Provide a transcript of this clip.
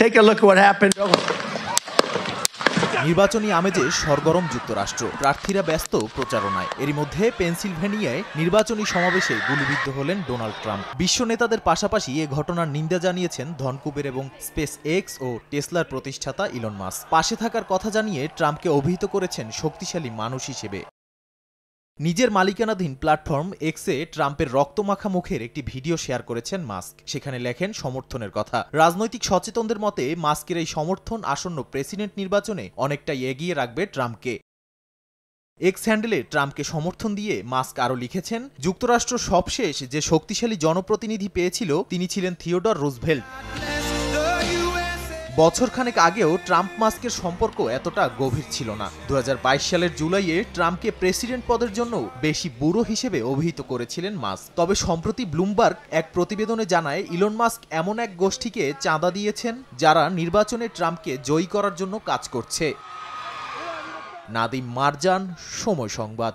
Take a look at what happened. নির্বাচনী আমেজে সরগরম যুক্তরাষ্ট্র, প্রার্থীরা ব্যস্ত প্রচারণায়। এরই মধ্যে পেনসিলভেনিয়ায় নির্বাচনী সমাবেশে গুলিবিদ্ধ হলেন ডোনাল্ড ট্রাম্প। বিশ্ব নেতাদের পাশাপাশি এ ঘটনার নিন্দা জানিয়েছেন ধনকুবের এবং স্পেস এক্স ও টেসলার প্রতিষ্ঠাতা ইলন মাস্ক। পাশে থাকার কথা জানিয়ে ট্রাম্পকে অভিহিত করেছেন শক্তিশালী মানুষ হিসেবে। নিজের মালিকানাধীন প্ল্যাটফর্ম এক্সে ট্রাম্পের রক্তমাখা মুখের একটি ভিডিও শেয়ার করেছেন মাস্ক। সেখানে লেখেন সমর্থনের কথা। রাজনৈতিক সচেতনদের মতে মাস্কের এই সমর্থন আসন্ন প্রেসিডেন্ট নির্বাচনে অনেকটাই এগিয়ে রাখবে ট্রাম্পকে। এক্স হ্যান্ডেলে ট্রাম্পকে সমর্থন দিয়ে মাস্ক আরও লিখেছেন, যুক্তরাষ্ট্র সবশেষ যে শক্তিশালী জনপ্রতিনিধি পেয়েছিল তিনি ছিলেন থিওডর রুজভেল্ট। বছরখানেক আগেও ট্রাম্প মাস্কের সম্পর্ক এতটা গভীর ছিল না। 2022 সালের জুলাইয়ে ট্রাম্পকে প্রেসিডেন্ট পদের জন্য বেশি বুড়ো হিসেবে অভিহিত করেছিলেন মাস্ক। তবে সম্প্রতি ব্লুমবার্গ এক প্রতিবেদনে জানায় ইলন মাস্ক এমন এক গোষ্ঠীকে চাঁদা দিয়েছেন যারা নির্বাচনে ট্রাম্পকে জয়ী করার জন্য কাজ করছে। নাদিম মারজান, সময় সংবাদ।